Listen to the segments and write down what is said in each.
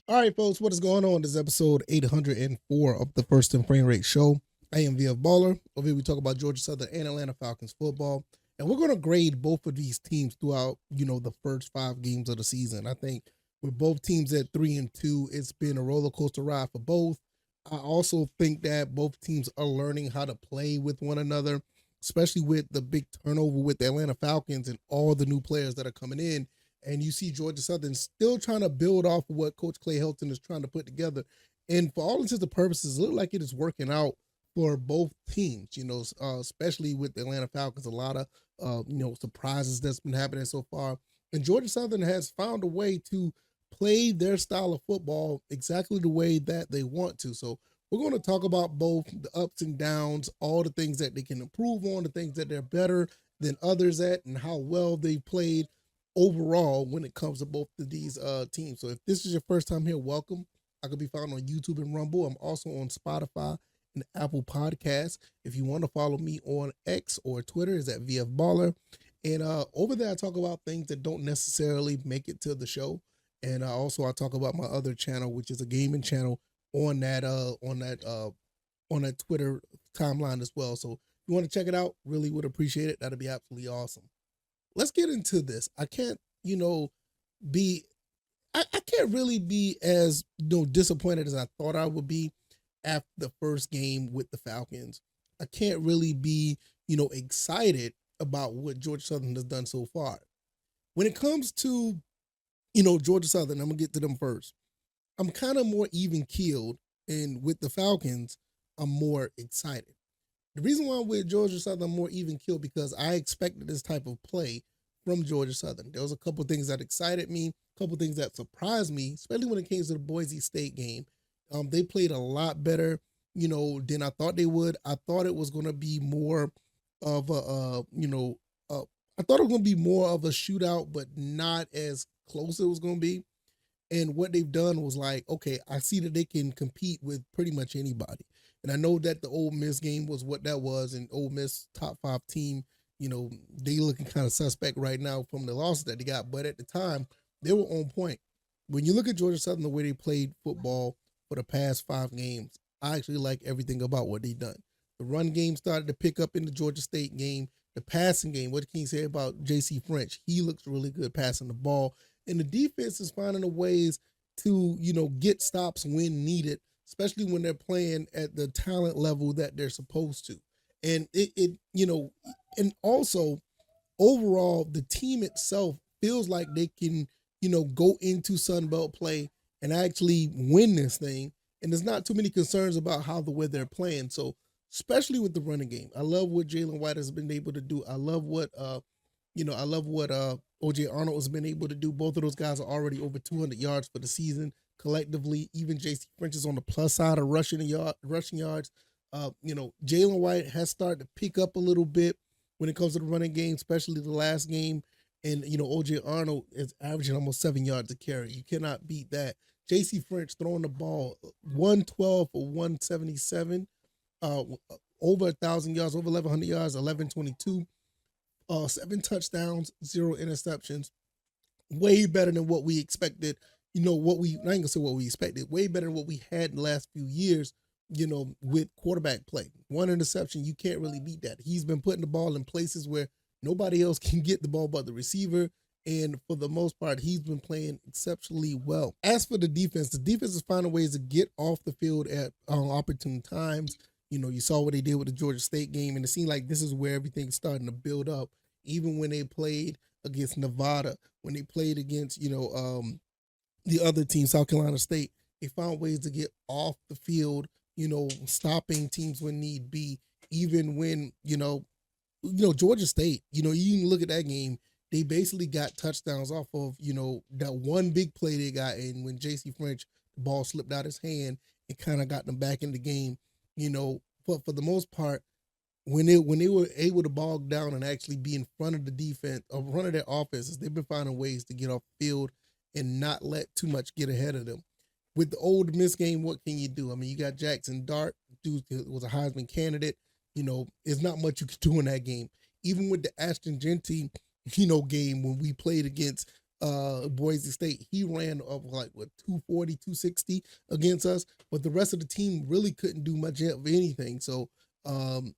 All right, folks, what is going on? This is episode 804 of the First and Frame Rate Show. I am VF Baller. Over here, we talk about Georgia Southern and Atlanta Falcons football. And we're going to grade both of these teams throughout, the first 5 games of the season. I think with both teams at 3-2, it's been a roller coaster ride for both. I also think that both teams are learning how to play with one another, especially with the big turnover with the Atlanta Falcons and all the new players that are coming in. And you see Georgia Southern still trying to build off of what Coach Clay Helton is trying to put together. And for all intents and purposes, it looks like it is working out for both teams, especially with the Atlanta Falcons. A lot of, surprises that's been happening so far. And Georgia Southern has found a way to play their style of football exactly the way that they want to. So we're going to talk about both the ups and downs, all the things that they can improve on, the things that they're better than others at, and how well they played overall when it comes to both of these teams. So if this is your first time here, welcome. I could be found on YouTube and Rumble. I'm also on Spotify and Apple Podcasts. If you want to follow me on X or Twitter, is at VF Baller. And over there, I talk about things that don't necessarily make it to the show. And I talk about my other channel, which is a gaming channel on that Twitter timeline as well. So if you want to check it out, really would appreciate it. That'd be absolutely awesome. Let's get into this. I can't, be I can't really be as disappointed as I thought I would be after the first game with the Falcons. I can't really be, excited about what Georgia Southern has done so far. When it comes to, Georgia Southern, I'm gonna get to them first. I'm kind of more even keeled, and with the Falcons, I'm more excited. The reason why I'm with Georgia Southern more even killed because I expected this type of play from Georgia Southern. There was a couple things that excited me, a couple things that surprised me, especially when it came to the Boise State game. They played a lot better, than I thought they would. I thought it was going to be more of I thought it was going to be more of a shootout, but not as close as it was going to be. And what they've done was like, okay, I see that they can compete with pretty much anybody. And I know that the Ole Miss game was what that was, and Ole Miss top 5 team, they looking kind of suspect right now from the losses that they got. But at the time, they were on point. When you look at Georgia Southern, the way they played football for the past 5 games, I actually like everything about what they done. The run game started to pick up in the Georgia State game. The passing game, what can you say about J.C. French? He looks really good passing the ball. And the defense is finding a ways to, get stops when needed, especially when they're playing at the talent level that they're supposed to. And and also overall, the team itself feels like they can, go into Sun Belt play and actually win this thing. And there's not too many concerns about how the way they're playing. So, especially with the running game, I love what Jalen White has been able to do. I love what OJ Arnold has been able to do. Both of those guys are already over 200 yards for the season collectively. Even JC French is on the plus side of rushing yards. Jalen White has started to pick up a little bit when it comes to the running game, especially the last game. And OJ Arnold is averaging almost 7 yards a carry. You cannot beat that. JC French throwing the ball 112 for 177, over 1,000 yards, over 1,100 yards, 1122. 7 touchdowns, 0 interceptions. Way better than what we expected. I ain't gonna say what we expected. Way better than what we had in the last few years. With quarterback play, 1 interception, you can't really beat that. He's been putting the ball in places where nobody else can get the ball but the receiver. And for the most part, he's been playing exceptionally well. As for the defense is finding ways to get off the field at opportune times. You saw what they did with the Georgia State game, and it seemed like this is where everything's starting to build up. Even when they played against Nevada, when they played against, the other team, South Carolina State, they found ways to get off the field, stopping teams when need be. Even when, Georgia State, you can look at that game, they basically got touchdowns off of, that one big play they got. And when JC French, the ball slipped out his hand, it kind of got them back in the game. But for the most part, when they were able to bog down and actually be in front of the defense or front of their offenses, they've been finding ways to get off the field and not let too much get ahead of them. With the Ole Miss game, what can you do? I mean, you got Jackson Dart, dude was a Heisman candidate. There's not much you can do in that game. Even with the Ashton Genty, game when we played against Boise State. He ran up like what 240, 260 against us, but the rest of the team really couldn't do much of anything. So um,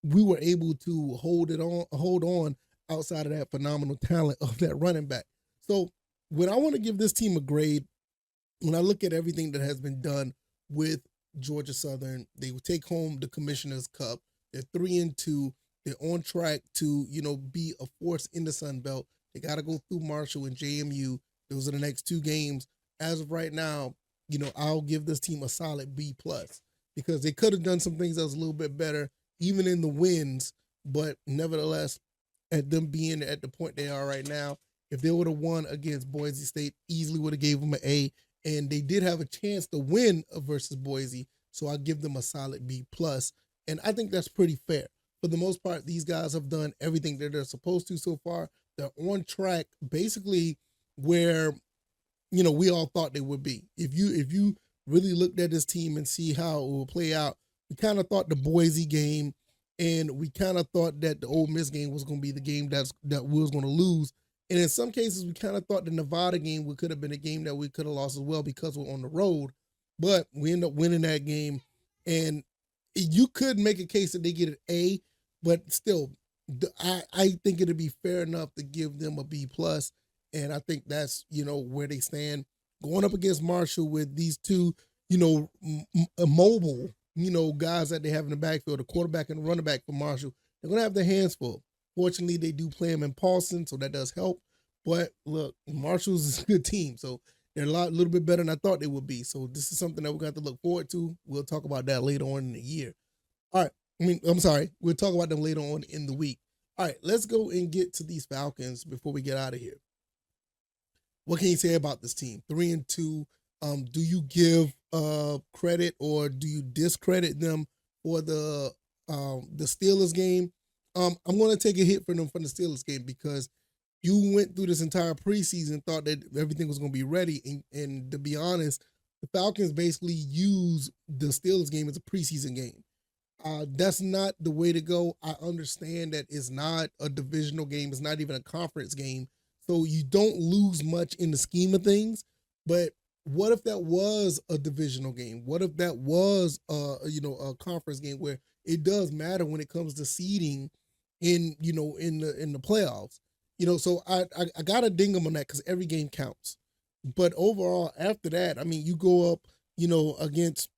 we were able to hold on outside of that phenomenal talent of that running back. So when I want to give this team a grade, when I look at everything that has been done with Georgia Southern, they will take home the Commissioner's Cup. They're 3-2. They're on track to, be a force in the Sun Belt. They got to go through Marshall and JMU. Those are the next two games. As of right now, I'll give this team a solid B plus because they could have done some things that was a little bit better, even in the wins. But nevertheless, at them being at the point they are right now, if they would have won against Boise State, easily would have gave them an A. And they did have a chance to win versus Boise, so I give them a solid B plus. And I think that's pretty fair. For the most part, these guys have done everything that they're supposed to so far. They're on track, basically where we all thought they would be. If you really looked at this team and see how it will play out, we kind of thought the Boise game, and we kind of thought that the Ole Miss game was going to be the game that we was going to lose. And in some cases, we kind of thought the Nevada game could have been a game that we could have lost as well because we're on the road. But we end up winning that game. And you could make a case that they get an A, but still, I think it'd be fair enough to give them a B plus. And I think that's, where they stand. Going up against Marshall with these two, mobile, guys that they have in the backfield, the quarterback and the running back for Marshall, they're going to have their hands full. Fortunately, they do play them in Paulson, so that does help. But look, Marshall's is a good team, so they're a little bit better than I thought they would be. So this is something that we're going to have to look forward to. We'll talk about that later on in the year. All right. I'm sorry. We'll talk about them later on in the week. All right, let's go and get to these Falcons before we get out of here. What can you say about this team? 3-2. Do you give credit or do you discredit them for the Steelers game? I'm going to take a hit for them from the Steelers game because you went through this entire preseason, thought that everything was going to be ready. And to be honest, the Falcons basically use the Steelers game as a preseason game. That's not the way to go. I understand that it's not a divisional game. It's not even a conference game. So you don't lose much in the scheme of things. But what if that was a divisional game? What if that was a conference game where it does matter when it comes to seeding in the playoffs? So I gotta ding them on that because every game counts. But overall, after that, I mean, you go up, against,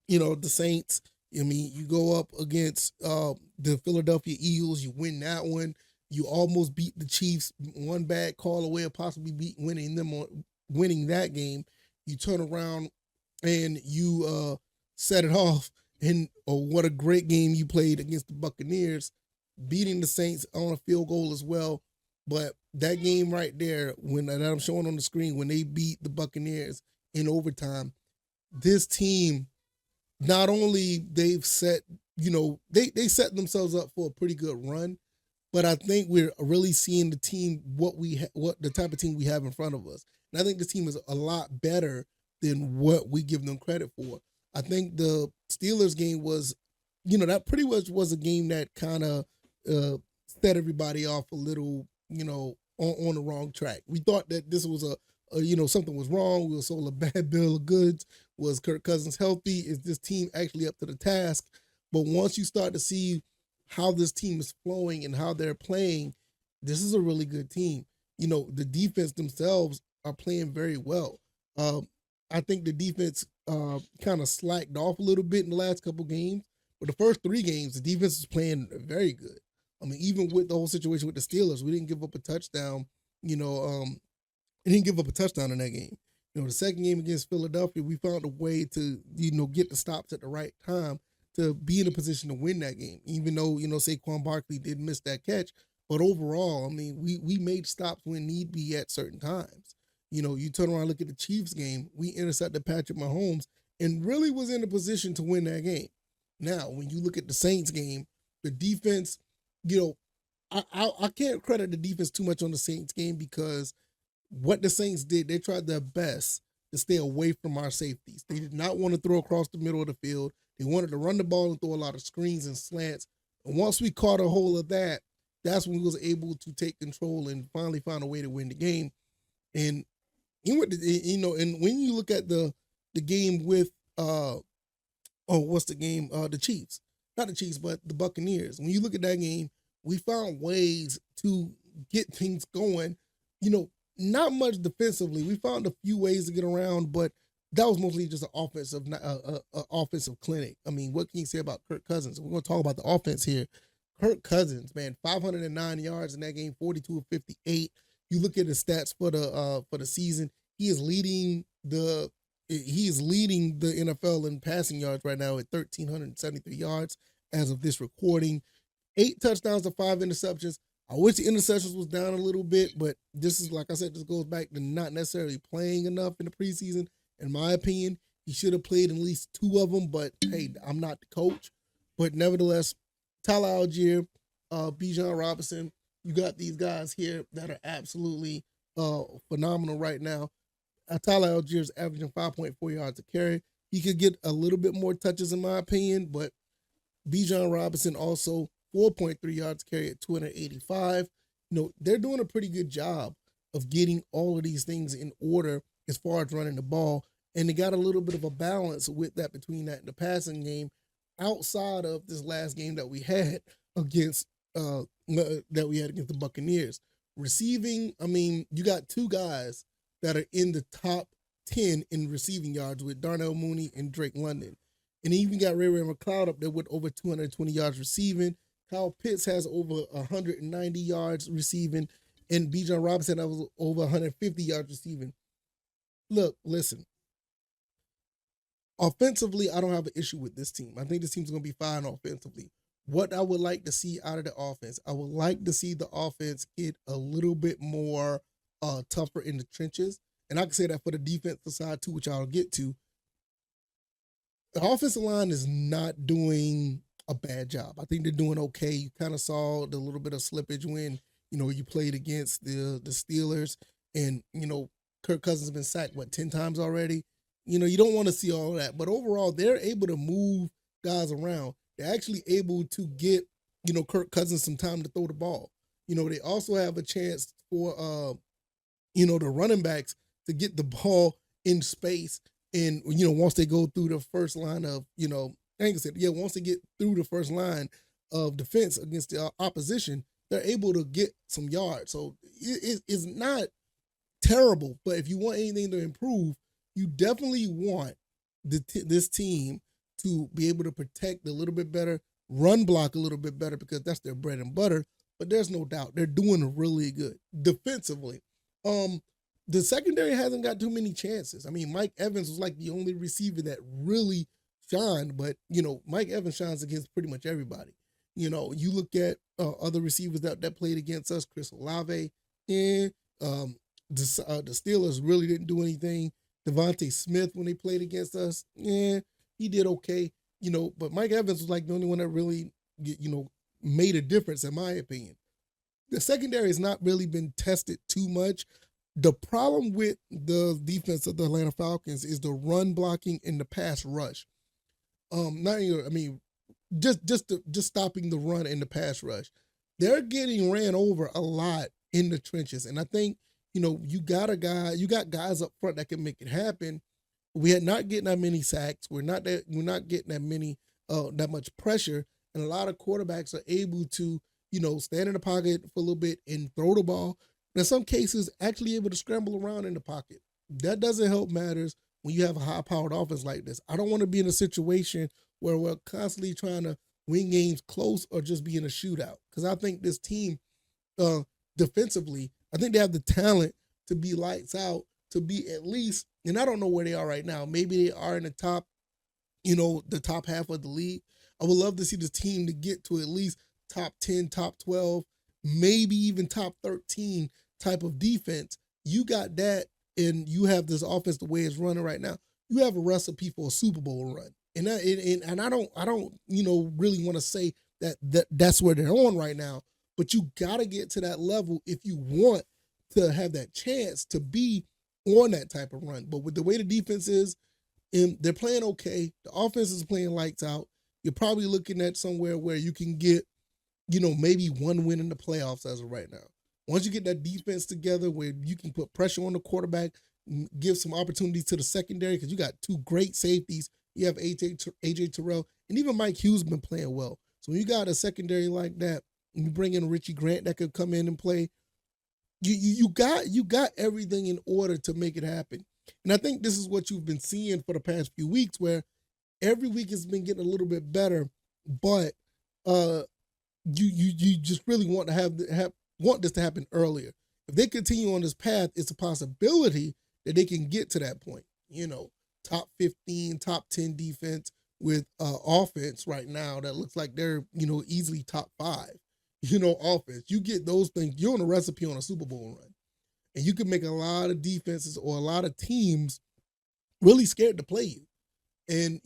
the Saints. I mean, you go up against the Philadelphia Eagles. You win that one. You almost beat the Chiefs one bad call away of possibly winning that game. You turn around and you set it off. And what a great game you played against the Buccaneers, beating the Saints on a field goal as well. But that game right there, that I'm showing on the screen, when they beat the Buccaneers in overtime, this team, not only they've set, they set themselves up for a pretty good run, but I think we're really seeing the team, what the type of team we have in front of us. And I think this team is a lot better than what we give them credit for. I think the Steelers game was, that pretty much was a game that kind of set everybody off a little, on the wrong track. We thought that this was something was wrong. We were sold a bad bill of goods. Was Kirk Cousins healthy? Is this team actually up to the task? But once you start to see how this team is flowing and how they're playing, this is a really good team. The defense themselves are playing very well. I think the defense kind of slacked off a little bit in the last couple games. But the first 3 games, the defense is playing very good. I mean, even with the whole situation with the Steelers, we didn't give up a touchdown. We didn't give up a touchdown in that game. The second game against Philadelphia, we found a way to, get the stops at the right time to be in a position to win that game, even though, Saquon Barkley did miss that catch. But overall, I mean, we made stops when need be at certain times. You turn around and look at the Chiefs game, we intercepted Patrick Mahomes and really was in a position to win that game. Now, when you look at the Saints game, the defense, I can't credit the defense too much on the Saints game because what the Saints did, they tried their best to stay away from our safeties. They did not want to throw across the middle of the field. They wanted to run the ball and throw a lot of screens and slants. And once we caught a hold of that, that's when we was able to take control and finally find a way to win the game. And and when you look at the game with what's the game? The Chiefs. Not the Chiefs, but the Buccaneers. When you look at that game, we found ways to get things going. You know, not much defensively. We found a few ways to get around, but that was mostly just an offensive clinic. I mean, what can you say about Kirk Cousins? We're going to talk about the offense here. Kirk Cousins, man, 509 yards in that game, 42 of 58. You look at the stats for the season. He is leading the NFL in passing yards right now at 1,373 yards as of this recording. 8 touchdowns to 5 interceptions. I wish the interceptions was down a little bit, but this is, like I said, this goes back to not necessarily playing enough in the preseason. In my opinion, he should have played at least 2 of them, but hey, I'm not the coach. But nevertheless, Tyler Algier, Bijan Robinson, you got these guys here that are absolutely phenomenal right now. Tyler Algier is averaging 5.4 yards a carry. He could get a little bit more touches, in my opinion, but Bijan Robinson also 4.3 yards a carry at 285. They're doing a pretty good job of getting all of these things in order as far as running the ball, and they got a little bit of a balance with that between that and the passing game outside of this last game that we had against the Buccaneers. Receiving, I mean, you got 2 guys that are in the top 10 in receiving yards with Darnell Mooney and Drake London. And then you even got Ray McLeod up there with over 220 yards receiving. Kyle Pitts has over 190 yards receiving. And Bijan Robinson has over 150 yards receiving. Look, listen. Offensively, I don't have an issue with this team. I think this team's going to be fine offensively. What I would like to see out of the offense, I would like to see the offense get a little bit more tougher in the trenches. And I can say that for the defensive side too, which I'll get to. The offensive line is not doing a bad job. I think they're doing okay. You kind of saw the little bit of slippage when, you played against the Steelers, and, Kirk Cousins has been sacked, 10 times already? You don't want to see all of that. But overall, they're able to move guys around. They're actually able to get, Kirk Cousins some time to throw the ball. They also have a chance for, the running backs to get the ball in space. And, once they go through the first line of, once they get through the first line of defense against the opposition, they're able to get some yards. So it's not terrible. But if you want anything to improve, you definitely want this team to be able to protect a little bit better, run block a little bit better, because that's their bread and butter. But there's no doubt they're doing really good defensively. The secondary hasn't got too many chances. I mean, Mike Evans was like the only receiver that really shined, but Mike Evans shines against pretty much everybody. You look at other receivers that played against us, Chris Olave, and the Steelers really didn't do anything. Devontae Smith, when they played against us, he did okay. But Mike Evans was like the only one that really, made a difference, in my opinion. The secondary has not really been tested too much. The problem with the defense of the Atlanta Falcons is the run blocking and the pass rush. Just stopping the run and the pass rush. They're getting ran over a lot in the trenches, and I think you got guys up front that can make it happen. We are not getting that many sacks. We're not getting that much pressure, and a lot of quarterbacks are able to stand in the pocket for a little bit and throw the ball. In some cases, actually able to scramble around in the pocket. That doesn't help matters when you have a high-powered offense like this. I don't want to be in a situation where we're constantly trying to win games close or just be in a shootout. Because I think this team, defensively, I think they have the talent to be lights out, to be at least, and I don't know where they are right now. Maybe they are in the top, the top half of the league. I would love to see the team to get to at least top 10, top 12, maybe even top 13 type of defense. You got that, and you have this offense the way it's running right now. You have a recipe for a Super Bowl run. And I don't really want to say that's where they're on right now, but you got to get to that level if you want to have that chance to be on that type of run. But with the way the defense is, and they're playing okay, the offense is playing lights out. You're probably looking at somewhere where you can get, maybe one win in the playoffs as of right now. Once you get that defense together where you can put pressure on the quarterback, give some opportunities to the secondary because you got two great safeties. You have AJ Terrell, and even Mike Hughes been playing well. So when you got a secondary like that, and you bring in Richie Grant that could come in and play, you got everything in order to make it happen. And I think this is what you've been seeing for the past few weeks, where every week has been getting a little bit better, but you just really want to want this to happen earlier. If they continue on this path, it's a possibility that they can get to that point. Top 15, top 10 defense with offense right now that looks like they're easily top 5. Offense. You get those things, you're on a recipe on a Super Bowl run, and you can make a lot of defenses or a lot of teams really scared to play you. And,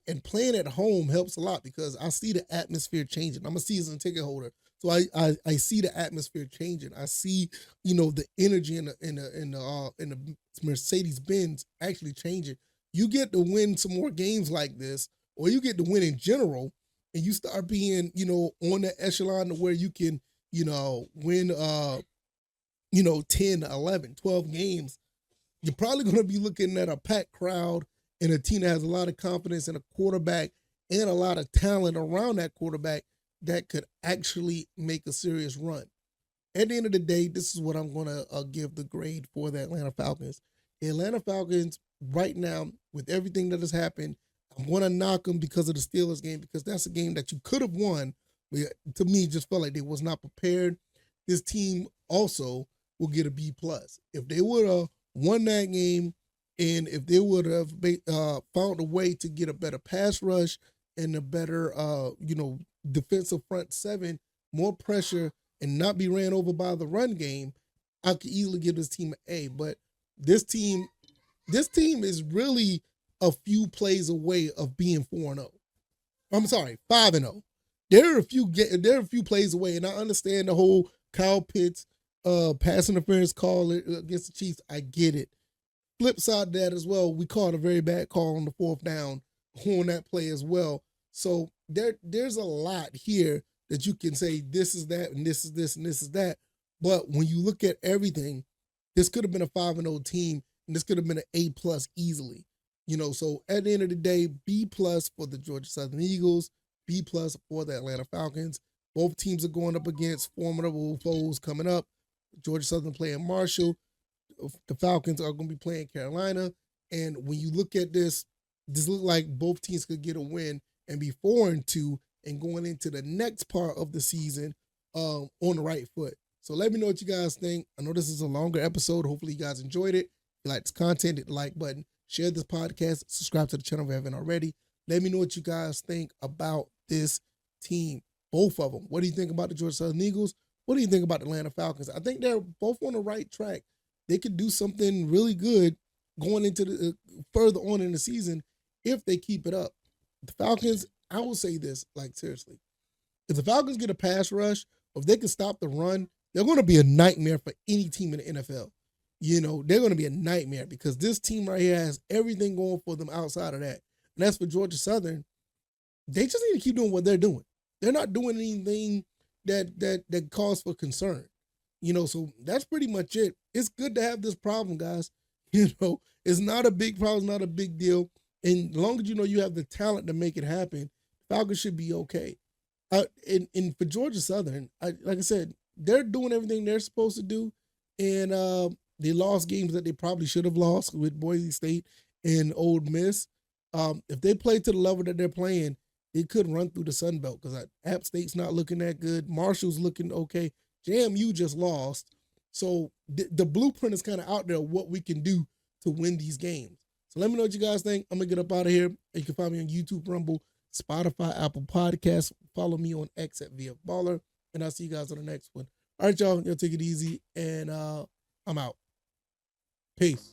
and playing at home helps a lot because I see the atmosphere changing. I'm a season ticket holder. So I see the atmosphere changing. I see, the energy in the Mercedes Benz actually changing. You get to win some more games like this, or you get to win in general, and you start being, on the echelon to where you can, win 10, 11, 12 games. You're probably going to be looking at a packed crowd and a team that has a lot of confidence in a quarterback and a lot of talent around that quarterback that could actually make a serious run. At the end of the day, this is what I'm going to give the grade for the Atlanta Falcons. The Atlanta Falcons, right now, with everything that has happened, I'm going to knock them because of the Steelers game, because that's a game that you could have won. But to me, just felt like they was not prepared. This team also will get a B+. If they would have won that game, and if they would have found a way to get a better pass rush and a better, defensive front seven, more pressure, and not be ran over by the run game, I could easily give this team an A. But this team is really a few plays away of being 4-0. I'm sorry, 5-0. There are a few plays away, and I understand the whole Kyle Pitts pass interference call against the Chiefs. I get it. Flip side of that as well, we called a very bad call on the 4th down on that play as well. So there's a lot here that you can say this is that and this is this and this is that. But when you look at everything, this could have been a 5-0 team, and this could have been an A+ easily. So at the end of the day, B+ for the Georgia Southern Eagles, B+ for the Atlanta Falcons. Both teams are going up against formidable foes coming up. Georgia Southern playing Marshall. The Falcons are going to be playing Carolina. And when you look at this looks like both teams could get a win and be 4-2 and going into the next part of the season on the right foot. So let me know what you guys think. I know this is a longer episode. Hopefully you guys enjoyed it. If you like this content, hit the like button. Share this podcast. Subscribe to the channel if you haven't already. Let me know what you guys think about this team. Both of them. What do you think about the Georgia Southern Eagles? What do you think about the Atlanta Falcons? I think they're both on the right track. They could do something really good going into the further on in the season if they keep it up. The Falcons, I will say this, seriously. If the Falcons get a pass rush, or if they can stop the run, they're going to be a nightmare for any team in the NFL. They're going to be a nightmare because this team right here has everything going for them outside of that. And as for Georgia Southern, they just need to keep doing what they're doing. They're not doing anything that calls for concern. So that's pretty much it. It's good to have this problem, guys. It's not a big problem, it's not a big deal. And as long as you have the talent to make it happen, Falcons should be okay. And for Georgia Southern, like I said, they're doing everything they're supposed to do. And they lost games that they probably should have lost with Boise State and Ole Miss. If they play to the level that they're playing, they could run through the Sun Belt because App State's not looking that good. Marshall's looking okay. JMU just lost. So the blueprint is kind of out there, what we can do to win these games. So let me know what you guys think. I'm going to get up out of here. You can find me on YouTube, Rumble, Spotify, Apple Podcasts. Follow me on X at VFBaller. And I'll see you guys on the next one. All right, y'all. Y'all take it easy. And I'm out. Peace.